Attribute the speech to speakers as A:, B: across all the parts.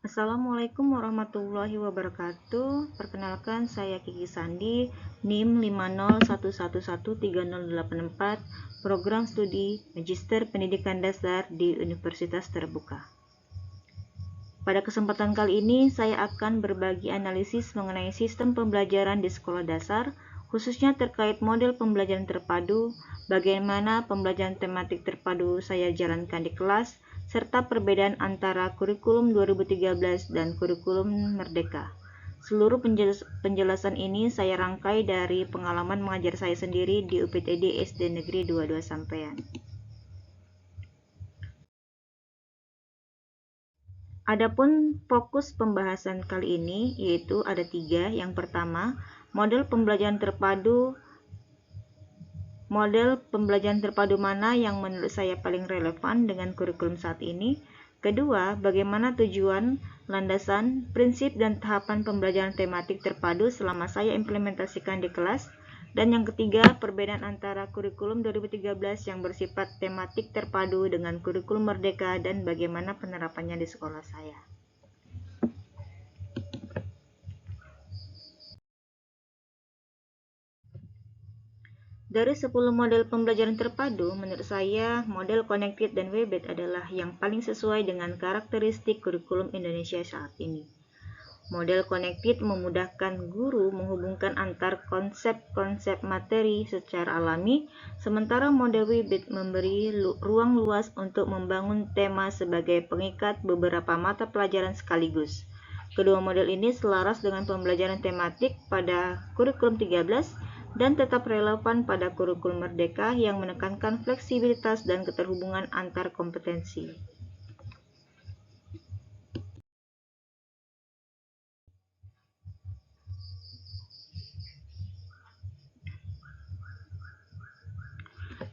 A: Assalamualaikum warahmatullahi wabarakatuh. Perkenalkan, saya Kiki Sandi, NIM 501113084, Program Studi Magister Pendidikan Dasar di Universitas Terbuka. Pada kesempatan kali ini, saya akan berbagi analisis mengenai sistem pembelajaran di sekolah dasar, khususnya terkait model pembelajaran terpadu, bagaimana pembelajaran tematik terpadu saya jalankan di kelas, serta perbedaan antara kurikulum 2013 dan kurikulum Merdeka. Seluruh penjelasan ini saya rangkai dari pengalaman mengajar saya sendiri di UPTD SD Negeri 22 Sampean. Adapun fokus pembahasan kali ini yaitu ada 3. Yang pertama, model pembelajaran terpadu mana yang menurut saya paling relevan dengan kurikulum saat ini. Kedua, bagaimana tujuan, landasan, prinsip, dan tahapan pembelajaran tematik terpadu selama saya implementasikan di kelas. Dan yang ketiga, perbedaan antara kurikulum 2013 yang bersifat tematik terpadu dengan kurikulum Merdeka dan bagaimana penerapannya di sekolah saya. Dari 10 model pembelajaran terpadu, menurut saya model Connected dan Webed adalah yang paling sesuai dengan karakteristik kurikulum Indonesia saat ini. Model Connected memudahkan guru menghubungkan antar konsep-konsep materi secara alami, sementara model Webed memberi ruang luas untuk membangun tema sebagai pengikat beberapa mata pelajaran sekaligus. Kedua model ini selaras dengan pembelajaran tematik pada kurikulum 13 dan tetap relevan pada kurikulum Merdeka yang menekankan fleksibilitas dan keterhubungan antar kompetensi.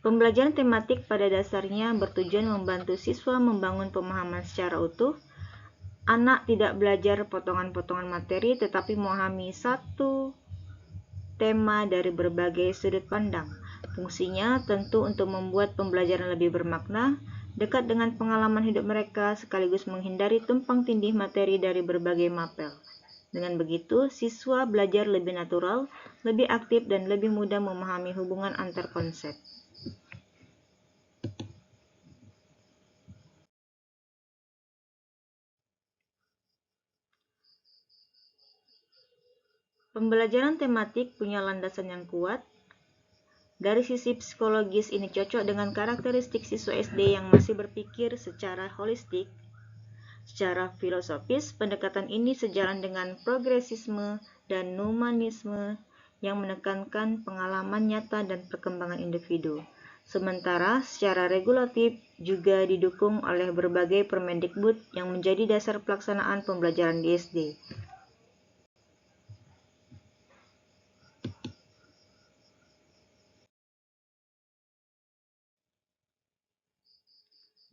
A: Pembelajaran tematik pada dasarnya bertujuan membantu siswa membangun pemahaman secara utuh. Anak tidak belajar potongan-potongan materi tetapi memahami satu tema dari berbagai sudut pandang. Fungsinya tentu untuk membuat pembelajaran lebih bermakna, dekat dengan pengalaman hidup mereka, sekaligus menghindari tumpang tindih materi dari berbagai mapel. Dengan begitu, siswa belajar lebih natural, lebih aktif, dan lebih mudah memahami hubungan antar konsep. Pembelajaran tematik punya landasan yang kuat. Dari sisi psikologis ini cocok dengan karakteristik siswa SD yang masih berpikir secara holistik. Secara filosofis, pendekatan ini sejalan dengan progresisme dan humanisme yang menekankan pengalaman nyata dan perkembangan individu. Sementara secara regulatif juga didukung oleh berbagai Permendikbud yang menjadi dasar pelaksanaan pembelajaran di SD.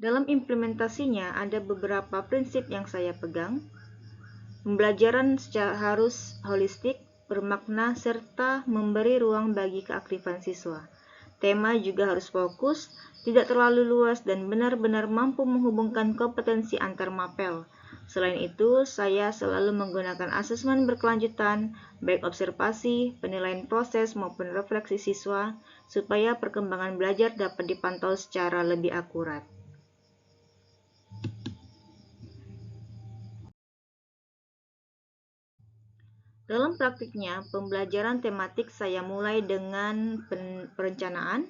A: Dalam implementasinya ada beberapa prinsip yang saya pegang. Pembelajaran harus holistik, bermakna, serta memberi ruang bagi keaktifan siswa. Tema juga harus fokus, tidak terlalu luas, dan benar-benar mampu menghubungkan kompetensi antar mapel. Selain itu, saya selalu menggunakan asesmen berkelanjutan, baik observasi, penilaian proses, maupun refleksi siswa, supaya perkembangan belajar dapat dipantau secara lebih akurat. Dalam praktiknya, pembelajaran tematik saya mulai dengan perencanaan,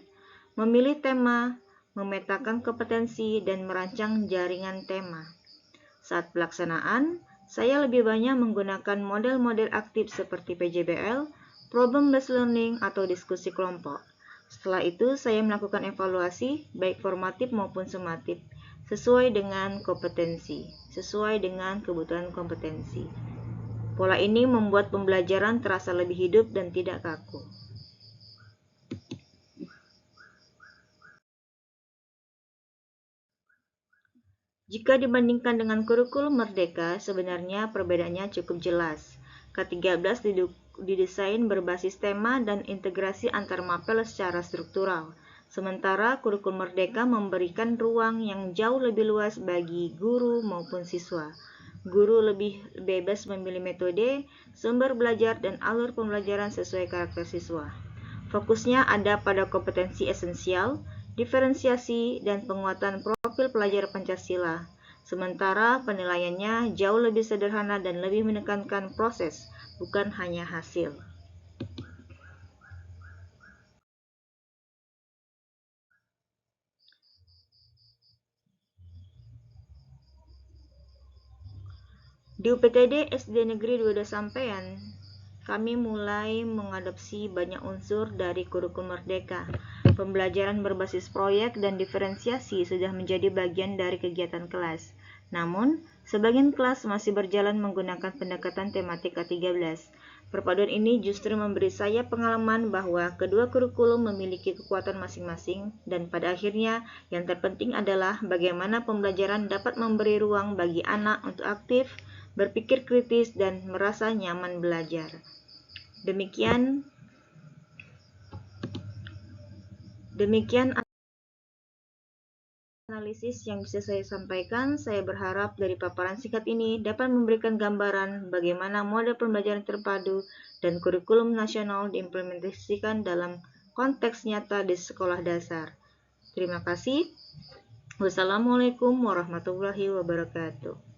A: memilih tema, memetakan kompetensi, dan merancang jaringan tema. Saat pelaksanaan, saya lebih banyak menggunakan model-model aktif seperti PJBL, problem-based learning, atau diskusi kelompok. Setelah itu, saya melakukan evaluasi, baik formatif maupun sumatif, sesuai dengan kebutuhan kompetensi. Pola ini membuat pembelajaran terasa lebih hidup dan tidak kaku. Jika dibandingkan dengan kurikulum Merdeka, sebenarnya perbedaannya cukup jelas. K13 didesain berbasis tema dan integrasi antar mapel secara struktural, sementara kurikulum Merdeka memberikan ruang yang jauh lebih luas bagi guru maupun siswa. Guru lebih bebas memilih metode, sumber belajar, dan alur pembelajaran sesuai karakter siswa. Fokusnya ada pada kompetensi esensial, diferensiasi, dan penguatan profil pelajar Pancasila. Sementara penilaiannya jauh lebih sederhana dan lebih menekankan proses, bukan hanya hasil. Di UPTD SD Negeri 2 Sampean, kami mulai mengadopsi banyak unsur dari kurikulum Merdeka. Pembelajaran berbasis proyek dan diferensiasi sudah menjadi bagian dari kegiatan kelas. Namun, sebagian kelas masih berjalan menggunakan pendekatan tematik K13. Perpaduan ini justru memberi saya pengalaman bahwa kedua kurikulum memiliki kekuatan masing-masing dan pada akhirnya yang terpenting adalah bagaimana pembelajaran dapat memberi ruang bagi anak untuk aktif, berpikir kritis, dan merasa nyaman belajar. Demikian analisis yang bisa saya sampaikan. Saya berharap dari paparan singkat ini dapat memberikan gambaran bagaimana model pembelajaran terpadu dan kurikulum nasional diimplementasikan dalam konteks nyata di sekolah dasar. Terima kasih. Wassalamualaikum warahmatullahi wabarakatuh.